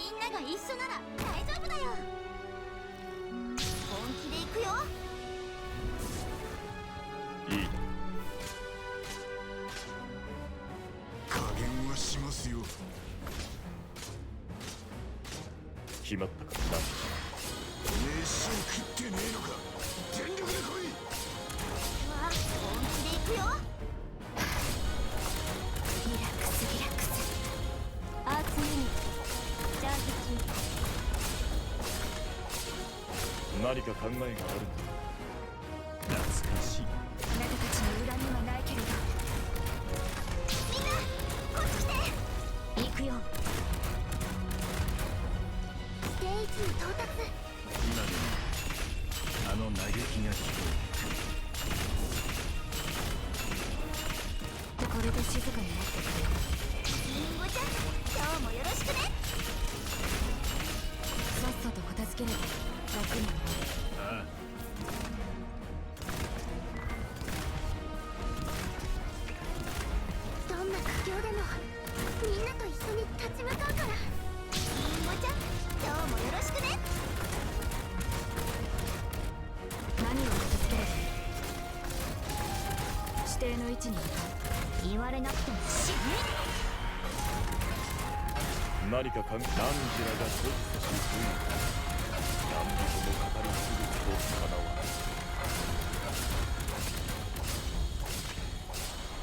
みんなが一緒なら大丈夫だよ。本気で行くよ。いい加減はしますよ。決まったかな。飯を食ってねえのか。全力で来い。本気で行くよ。リラックスリラックス。アーツユニットチャージ中。何か考えがあるんだ。懐かしい。あなたたちの恨みはないけれど。みんなこっち来て。行くよ。ステージに到達。今でもあの嘆きが聞ここれで静かになってくれる。リンゴちゃん、今日もよろしくね。さっさと片付ければ楽になる。ああ。どんな苦境でもみんなと一緒に立ち向かうから。リンゴちゃん、今日もよろしくね。何を片付ければいい？指定の位置に向かう。言われなくても死ぬ。何か何時らが閉じたし何人も語り継ぐとかなわ。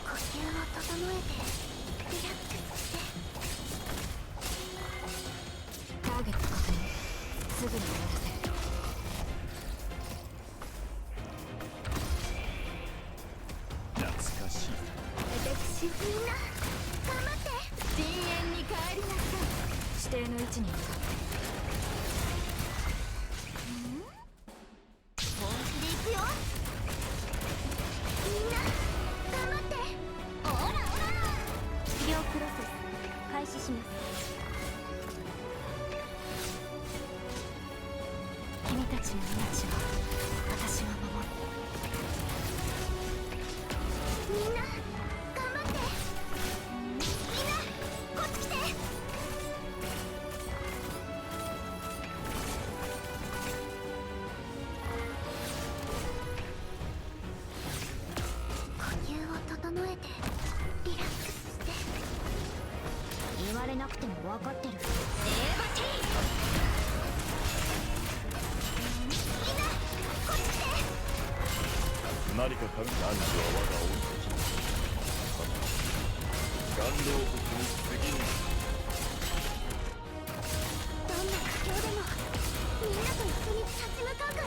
呼吸を整えてリラックスして。ターゲット確認。すぐに終わらせる。懐かしい。私みんな頑張って。深淵に帰りなさい。指定の位置に向かって。本気で行くよ。みんな頑張って。オラオラ。治療プロセス開始します。君たちの命は私が守る。みんな頑張って。みんなこっち来て。呼吸を整えてリラックスして。言われなくても分かってる。セーバティー。みんなこっち来て。何か何時は我が恩敵に顔料物に過ぎぬ。どんな苦境でもみんなと一緒に立ち向かうから。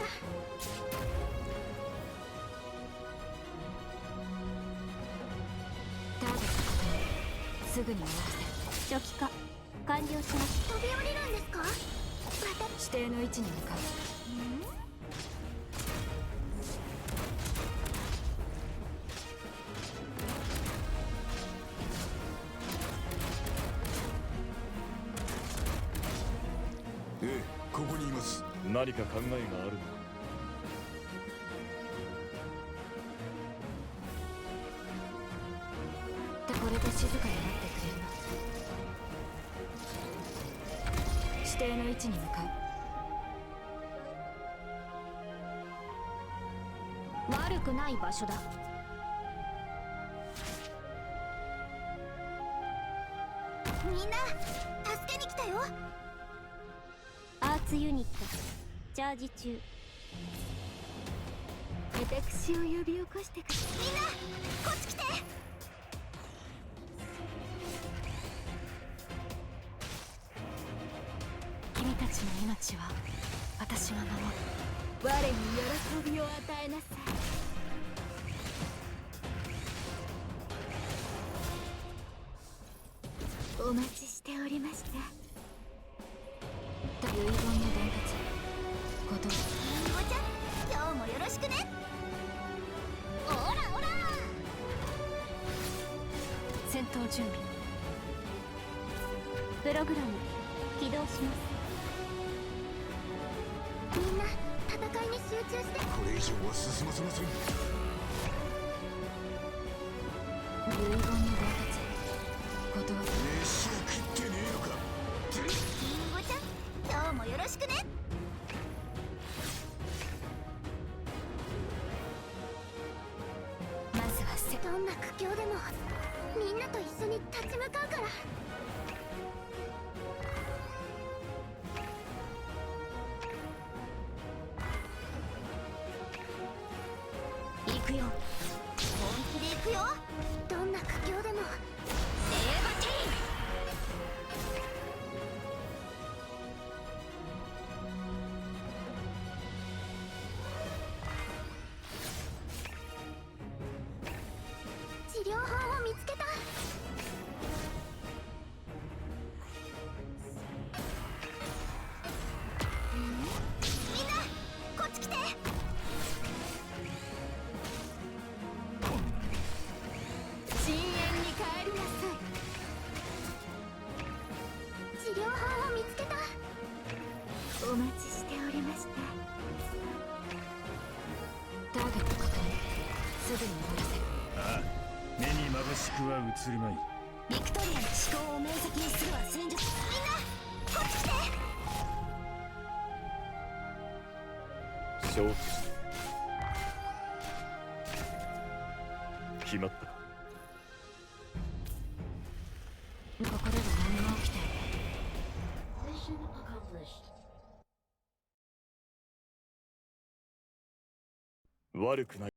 ターゲット確認。すぐに終わらせる。初期化完了します。飛び降りるんですか？指定の位置に向かう。ええ、ここにいます。何か考えがあるのか。これで静かになってくれるの。指定の位置に向かう。悪くない場所だ。みんな助けに来たよ。アーツユニットチャージ中。私を呼び起こしてくれ。みんなこっち来て。君たちの命は私が守る。我に喜びを与えなさい。お待ちしておりました。遺言の伝達こと。りんごちゃん、今日もよろしくね。オラオラ。戦闘準備。プログラム起動します。みんな戦いに集中して。これ以上は進ませません。遺言の伝達断る。飯を食ってねえのか。りんごちよろしくね。まずはどんな苦境でもみんなと一緒に立ち向かうから。行くよ。本気で行くよ。どんな苦境でもセーバティー。治療法を見つけた。みんなこっち来て。深淵に帰りなさい。治療法を見つけた。お待ちしておりました。ターゲット確認。すぐに終わらせる。ああ、目に眩しくは映るまい。ビクトリアの思考を明晰にするは戦術。みんなこっち来て。承知した。決まったか。ここでは何も起きていない。悪くない。